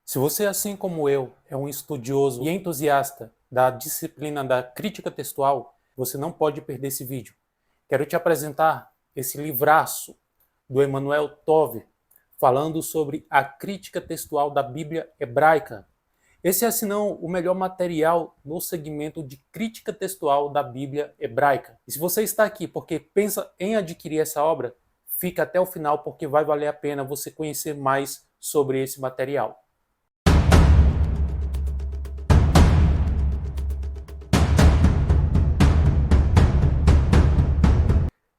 Se você, assim como eu, é um estudioso e entusiasta da disciplina da crítica textual, você não pode perder esse vídeo. Quero te apresentar esse livraço do Emanuel Tove, falando sobre a crítica textual da Bíblia hebraica. Esse é, se não, o melhor material no segmento de crítica textual da Bíblia hebraica. E se você está aqui porque pensa em adquirir essa obra, fica até o final porque vai valer a pena você conhecer mais sobre esse material.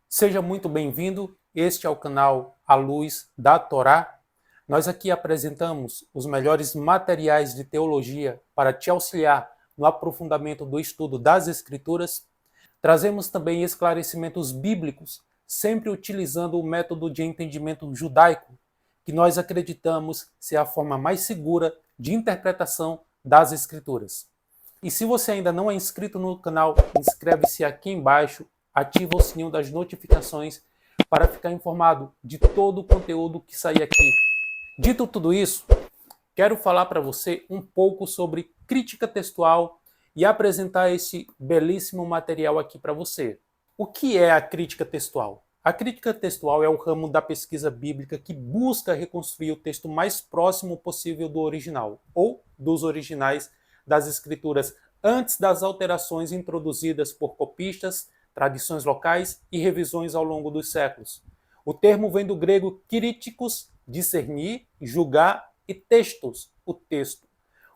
Seja muito bem-vindo, este é o canal A Luz da Torá. Nós aqui apresentamos os melhores materiais de teologia para te auxiliar no aprofundamento do estudo das Escrituras. Trazemos também esclarecimentos bíblicos, sempre utilizando o método de entendimento judaico, que nós acreditamos ser a forma mais segura de interpretação das Escrituras. E se você ainda não é inscrito no canal, inscreve-se aqui embaixo, ativa o sininho das notificações para ficar informado de todo o conteúdo que sair aqui. Dito tudo isso, quero falar para você um pouco sobre crítica textual e apresentar esse belíssimo material aqui para você. O que é a crítica textual? A crítica textual é o ramo da pesquisa bíblica que busca reconstruir o texto mais próximo possível do original, ou dos originais das escrituras, antes das alterações introduzidas por copistas, tradições locais e revisões ao longo dos séculos. O termo vem do grego kríticos, discernir, julgar, e textos, o texto.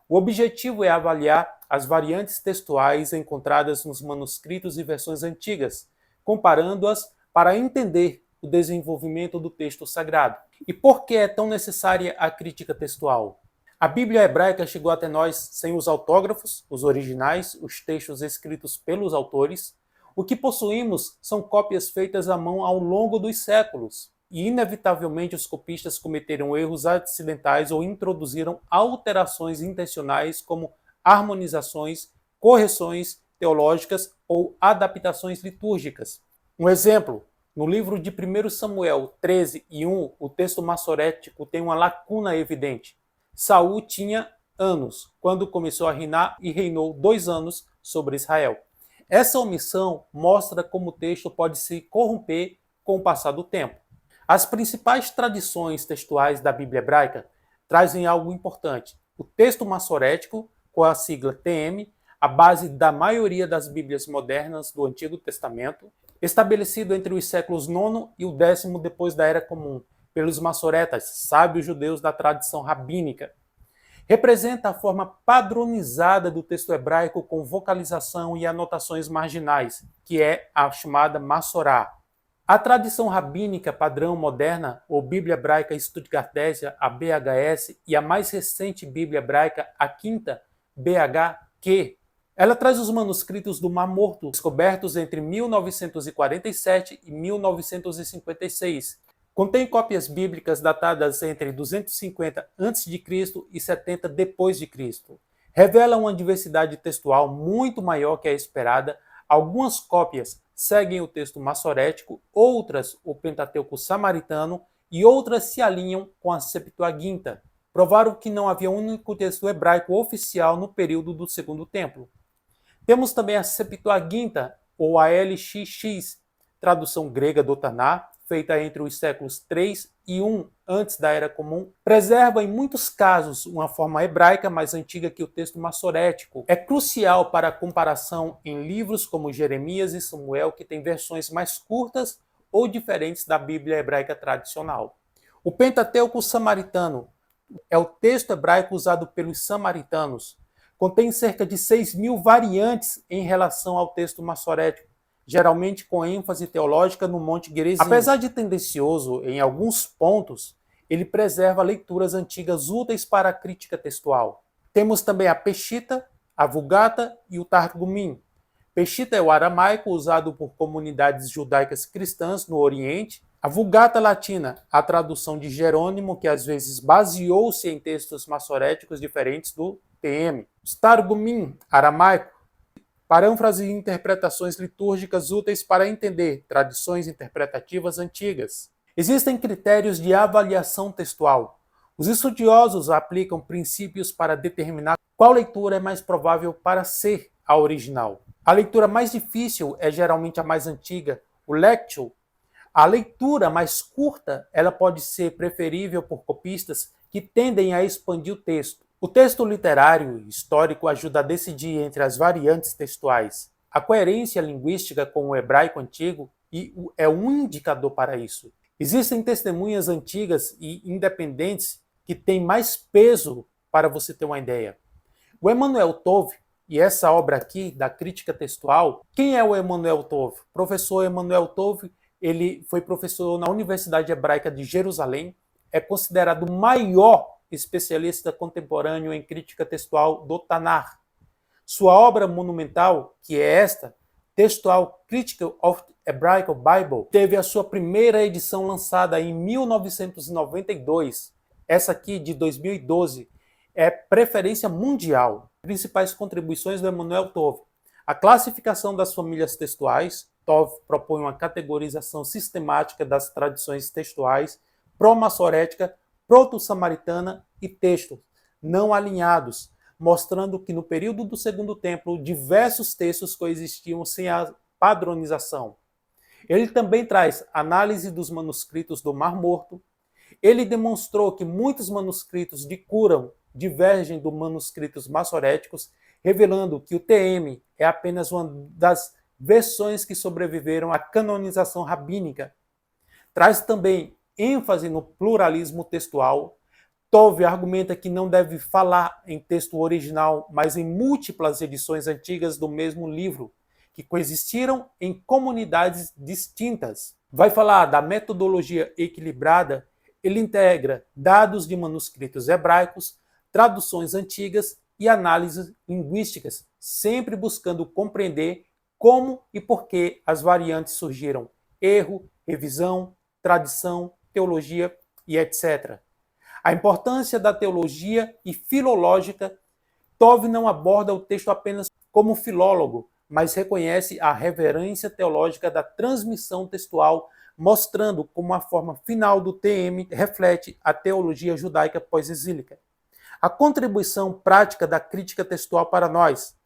O objetivo é avaliar as variantes textuais encontradas nos manuscritos e versões antigas, comparando-as para entender o desenvolvimento do texto sagrado. E por que é tão necessária a crítica textual? A Bíblia hebraica chegou até nós sem os autógrafos, os originais, os textos escritos pelos autores. O que possuímos são cópias feitas à mão ao longo dos séculos. E, inevitavelmente, os copistas cometeram erros acidentais ou introduziram alterações intencionais, como harmonizações, correções teológicas ou adaptações litúrgicas. Um exemplo, no livro de 1 Samuel 13:1, o texto massorético tem uma lacuna evidente. Saul tinha anos quando começou a reinar e reinou 2 anos sobre Israel. Essa omissão mostra como o texto pode se corromper com o passar do tempo. As principais tradições textuais da Bíblia hebraica trazem algo importante. O texto massorético, com a sigla TM, a base da maioria das Bíblias modernas do Antigo Testamento, estabelecido entre os séculos IX e o X depois da Era Comum, pelos massoretas, sábios judeus da tradição rabínica. Representa a forma padronizada do texto hebraico com vocalização e anotações marginais, que é a chamada Massorá. A tradição rabínica padrão moderna, ou Bíblia Hebraica Stuttgartésia, a BHS, e a mais recente Bíblia Hebraica, a quinta, BHQ, ela traz os manuscritos do Mar Morto, descobertos entre 1947 e 1956. Contém cópias bíblicas datadas entre 250 a.C. e 70 d.C. Revela uma diversidade textual muito maior que a esperada. Algumas cópias seguem o texto massorético, outras o Pentateuco samaritano e outras se alinham com a Septuaginta. Provaram que não havia um único texto hebraico oficial no período do Segundo Templo. Temos também a Septuaginta, ou a LXX, tradução grega do Taná, feita entre os séculos 3 e 1 antes da Era Comum, preserva em muitos casos uma forma hebraica mais antiga que o texto massorético. É crucial para a comparação em livros como Jeremias e Samuel, que têm versões mais curtas ou diferentes da Bíblia hebraica tradicional. O Pentateuco samaritano é o texto hebraico usado pelos samaritanos. Contém cerca de 6.000 variantes em relação ao texto massorético, geralmente com ênfase teológica no Monte Gerizim. Apesar de tendencioso em alguns pontos, ele preserva leituras antigas úteis para a crítica textual. Temos também a Peshita, a Vulgata e o Targumim. Peshita é o aramaico usado por comunidades judaicas cristãs no Oriente. A Vulgata latina, a tradução de Jerônimo, que às vezes baseou-se em textos massoréticos diferentes do TM. Os Targumim, aramaico, parâfrases e interpretações litúrgicas úteis para entender tradições interpretativas antigas. Existem critérios de avaliação textual. Os estudiosos aplicam princípios para determinar qual leitura é mais provável para ser a original. A leitura mais difícil é geralmente a mais antiga, o lectio. A leitura mais curta, ela pode ser preferível por copistas que tendem a expandir o texto. O texto literário e histórico ajuda a decidir entre as variantes textuais. A coerência linguística com o hebraico antigo é um indicador para isso. Existem testemunhas antigas e independentes que têm mais peso para você ter uma ideia. O Emanuel Tove, e essa obra aqui da crítica textual, quem é o Emanuel Tove? O professor Emanuel Tove, ele foi professor na Universidade Hebraica de Jerusalém, é considerado o maior especialista contemporâneo em crítica textual do Tanar. Sua obra monumental, que é esta, Textual Critical of the Hebraic Bible, teve a sua primeira edição lançada em 1992. Essa aqui, de 2012, é preferência mundial. Principais contribuições do Emanuel Tove. A classificação das famílias textuais. Tove propõe uma categorização sistemática das tradições textuais, pró-massorética, proto-samaritana e textos não alinhados, mostrando que no período do Segundo Templo diversos textos coexistiam sem a padronização. Ele também traz análise dos manuscritos do Mar Morto. Ele demonstrou que muitos manuscritos de Qumran divergem dos manuscritos massoréticos, revelando que o TM é apenas uma das versões que sobreviveram à canonização rabínica. Traz também ênfase no pluralismo textual. Tove argumenta que não deve falar em texto original, mas em múltiplas edições antigas do mesmo livro, que coexistiram em comunidades distintas. Vai falar da metodologia equilibrada. Ele integra dados de manuscritos hebraicos, traduções antigas e análises linguísticas, sempre buscando compreender como e por que as variantes surgiram, erro, revisão, tradição, teologia e etc. A importância da teologia e filológica. Tove não aborda o texto apenas como filólogo, mas reconhece a reverência teológica da transmissão textual, mostrando como a forma final do TM reflete a teologia judaica pós-exílica. A contribuição prática da crítica textual para nós.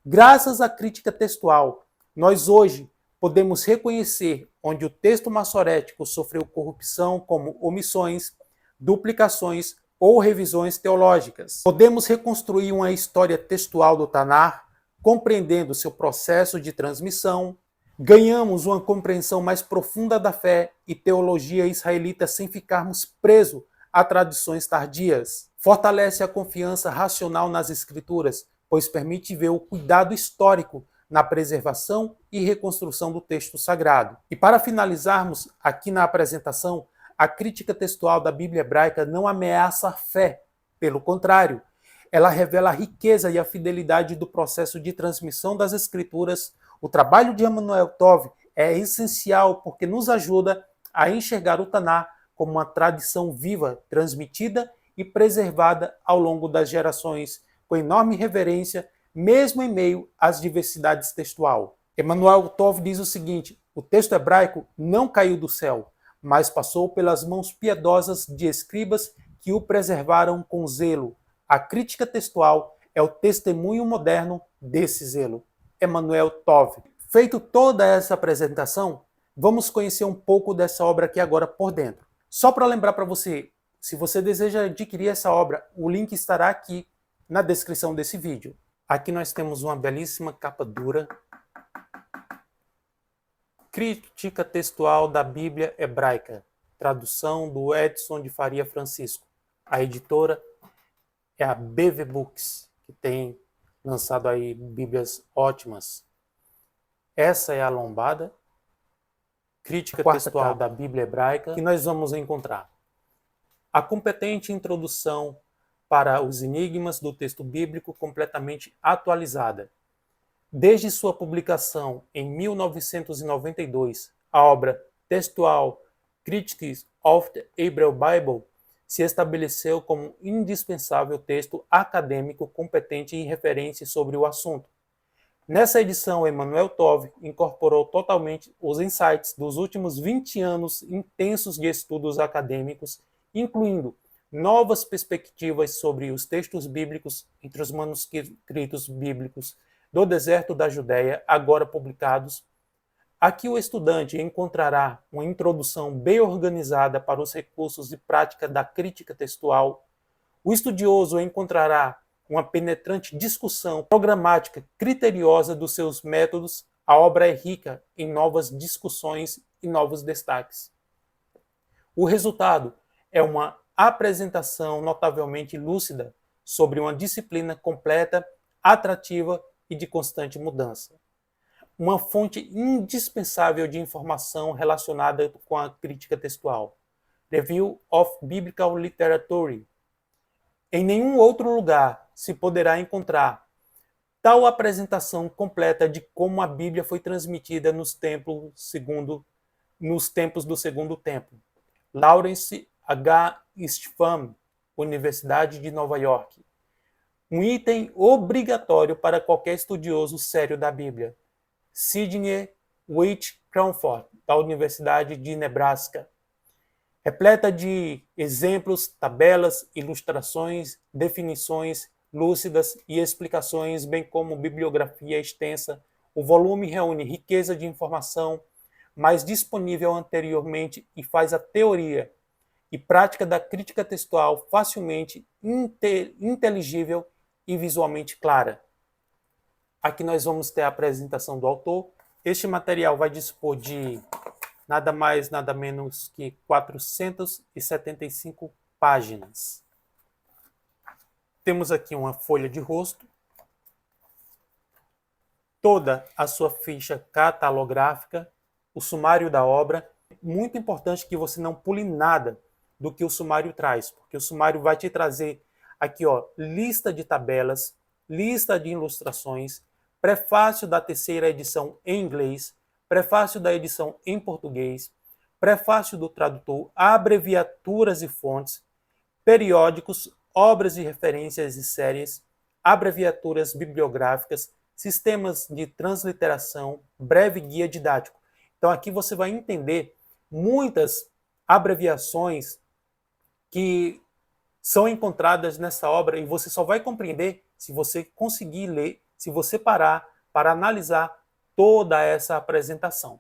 Graças à crítica textual, nós hoje podemos reconhecer onde o texto massorético sofreu corrupção, como omissões, duplicações ou revisões teológicas. Podemos reconstruir uma história textual do Tanar, compreendendo seu processo de transmissão. Ganhamos uma compreensão mais profunda da fé e teologia israelita sem ficarmos presos a tradições tardias. Fortalece a confiança racional nas Escrituras, pois permite ver o cuidado histórico na preservação e reconstrução do texto sagrado. E para finalizarmos aqui na apresentação, a crítica textual da Bíblia hebraica não ameaça a fé, pelo contrário, ela revela a riqueza e a fidelidade do processo de transmissão das Escrituras. O trabalho de Emanuel Tove é essencial porque nos ajuda a enxergar o Tanar como uma tradição viva, transmitida e preservada ao longo das gerações, com enorme reverência, mesmo em meio às diversidades textual. Emanuel Tove diz o seguinte: o texto hebraico não caiu do céu, mas passou pelas mãos piedosas de escribas que o preservaram com zelo. A crítica textual é o testemunho moderno desse zelo. Emanuel Tove. Feito toda essa apresentação, vamos conhecer um pouco dessa obra aqui agora por dentro. Só para lembrar para você, se você deseja adquirir essa obra, o link estará aqui na descrição desse vídeo. Aqui nós temos uma belíssima capa dura. Crítica textual da Bíblia hebraica. Tradução do Edson de Faria Francisco. A editora é a BV Books, que tem lançado aí bíblias ótimas. Essa é a lombada. Crítica textual da Bíblia hebraica, que nós vamos encontrar a competente introdução para os enigmas do texto bíblico completamente atualizada. Desde sua publicação em 1992, a obra Textual Critics of the Hebrew Bible se estabeleceu como indispensável texto acadêmico competente e referência sobre o assunto. Nessa edição, Emanuel Tove incorporou totalmente os insights dos últimos 20 anos intensos de estudos acadêmicos, incluindo novas perspectivas sobre os textos bíblicos entre os manuscritos bíblicos do deserto da Judéia, agora publicados. Aqui o estudante encontrará uma introdução bem organizada para os recursos e prática da crítica textual. O estudioso encontrará uma penetrante discussão programática criteriosa dos seus métodos. A obra é rica em novas discussões e novos destaques. O resultado é uma apresentação notavelmente lúcida sobre uma disciplina completa, atrativa e de constante mudança. Uma fonte indispensável de informação relacionada com a crítica textual. Review of Biblical Literature. Em nenhum outro lugar se poderá encontrar tal apresentação completa de como a Bíblia foi transmitida nos tempos do Segundo Templo. Lawrence H. Steffan, Universidade de Nova York. Um item obrigatório para qualquer estudioso sério da Bíblia. Sidney White Crawford, da Universidade de Nebraska. Repleta de exemplos, tabelas, ilustrações, definições lúcidas e explicações, bem como bibliografia extensa, o volume reúne riqueza de informação mais disponível anteriormente e faz a teoria e prática da crítica textual facilmente inteligível e visualmente clara. Aqui nós vamos ter a apresentação do autor. Este material vai dispor de nada mais, nada menos que 475 páginas. Temos aqui uma folha de rosto, toda a sua ficha catalográfica, o sumário da obra. Muito importante que você não pule nada do que o sumário traz, porque o sumário vai te trazer aqui, lista de tabelas, lista de ilustrações, prefácio da terceira edição em inglês, prefácio da edição em português, prefácio do tradutor, abreviaturas e fontes, periódicos, obras de referências e séries, abreviaturas bibliográficas, sistemas de transliteração, breve guia didático. Então aqui você vai entender muitas abreviações que são encontradas nessa obra e você só vai compreender se você conseguir ler, se você parar para analisar toda essa apresentação.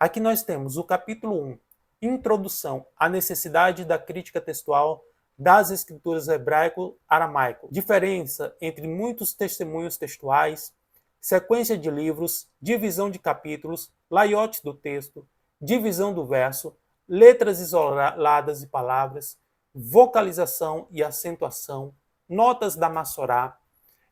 Aqui nós temos o capítulo 1, Introdução à necessidade da crítica textual das escrituras hebraico-aramaico, diferença entre muitos testemunhos textuais, sequência de livros, divisão de capítulos, layout do texto, divisão do verso, letras isoladas e palavras, vocalização e acentuação, notas da Massorá,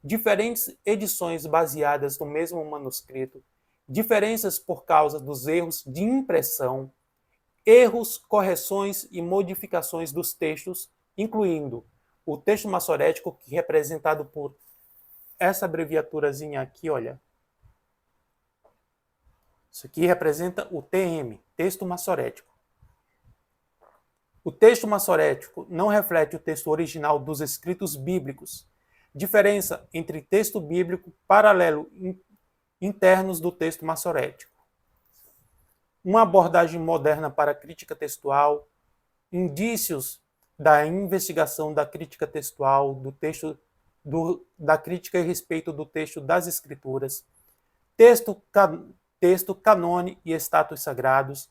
diferentes edições baseadas no mesmo manuscrito, diferenças por causa dos erros de impressão, erros, correções e modificações dos textos, incluindo o texto massorético, que é representado por essa abreviaturazinha aqui, olha. Isso aqui representa o TM, texto massorético. O texto massorético não reflete o texto original dos escritos bíblicos. Diferença entre texto bíblico paralelo internos do texto massorético. Uma abordagem moderna para a crítica textual, indícios da investigação da crítica textual, da crítica a respeito do texto das Escrituras, texto canone e status sagrados,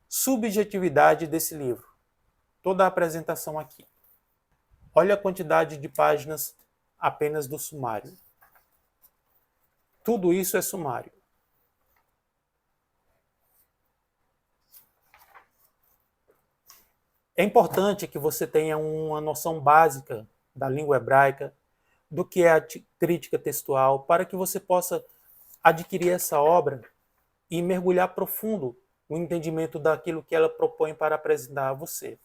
subjetividade desse livro. Toda a apresentação aqui. Olha a quantidade de páginas apenas do sumário. Tudo isso é sumário. É importante que você tenha uma noção básica da língua hebraica, do que é a crítica textual, para que você possa adquirir essa obra e mergulhar profundo no entendimento daquilo que ela propõe para apresentar a você.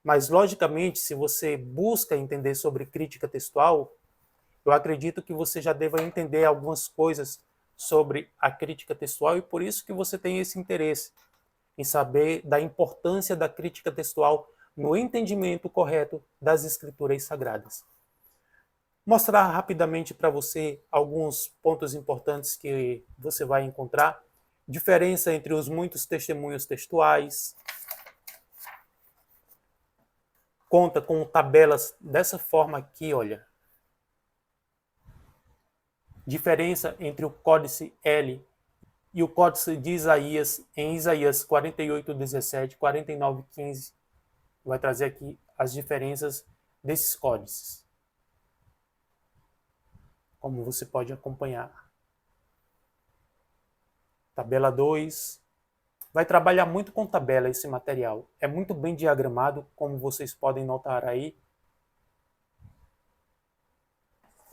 Mas, logicamente, se você busca entender sobre crítica textual, eu acredito que você já deva entender algumas coisas sobre a crítica textual e por isso que você tem esse interesse em saber da importância da crítica textual no entendimento correto das Escrituras Sagradas. Mostrar rapidamente para você alguns pontos importantes que você vai encontrar. Diferença entre os muitos testemunhos textuais. conta com tabelas dessa forma aqui, olha. Diferença entre o códice L e o códice de Isaías, em Isaías 48:17, 49:15, vai trazer aqui as diferenças desses códices, como você pode acompanhar. Tabela 2. Vai trabalhar muito com tabela esse material. É muito bem diagramado, como vocês podem notar aí.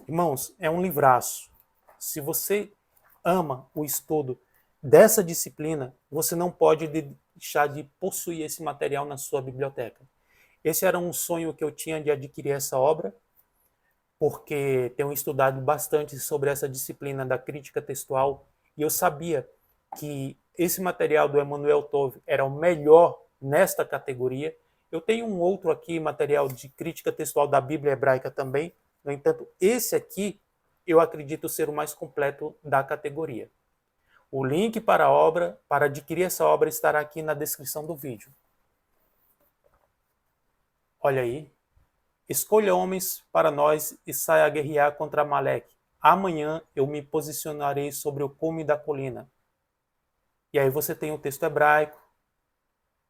Irmãos, é um livraço. Se você ama o estudo dessa disciplina, você não pode deixar de possuir esse material na sua biblioteca. Esse era um sonho que eu tinha de adquirir essa obra, porque tenho estudado bastante sobre essa disciplina da crítica textual e eu sabia que esse material do Emanuel Tove era o melhor nesta categoria. Eu tenho um outro aqui, material de crítica textual da Bíblia Hebraica também. No entanto, esse aqui eu acredito ser o mais completo da categoria. O link para a obra, para adquirir essa obra, estará aqui na descrição do vídeo. Olha aí. Escolha homens para nós e saia a guerrear contra Amaleque. Amanhã eu me posicionarei sobre o cume da colina. E aí você tem o texto hebraico,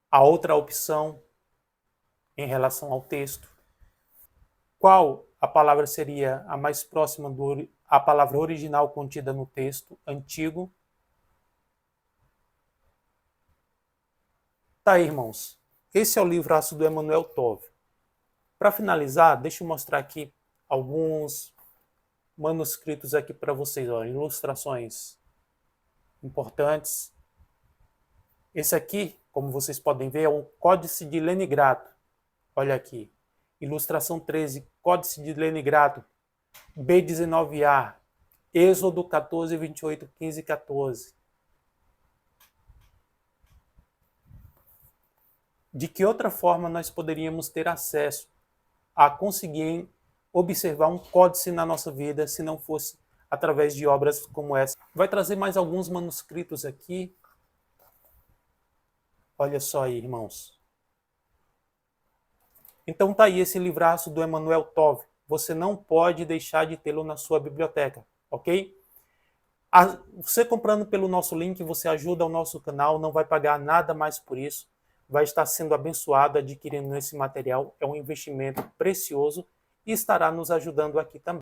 a outra opção em relação ao texto. Qual a palavra seria a mais próxima à palavra original contida no texto antigo? Tá aí, irmãos. Esse é o livraço do Emanuel Tove. Para finalizar, deixa eu mostrar aqui alguns manuscritos aqui para vocês, ó, ilustrações importantes. Esse aqui, como vocês podem ver, é um Códice de Lenigrato. Olha aqui. Ilustração 13, Códice de Lenigrato, B19A, Êxodo 14, 28, 15 e 14. De que outra forma nós poderíamos ter acesso a conseguir observar um códice na nossa vida se não fosse através de obras como essa? Vai trazer mais alguns manuscritos aqui. Olha só aí, irmãos. Então tá aí esse livraço do Emanuel Tove. Você não pode deixar de tê-lo na sua biblioteca, ok? Você comprando pelo nosso link, você ajuda o nosso canal, não vai pagar nada mais por isso. Vai estar sendo abençoado adquirindo esse material. É um investimento precioso e estará nos ajudando aqui também.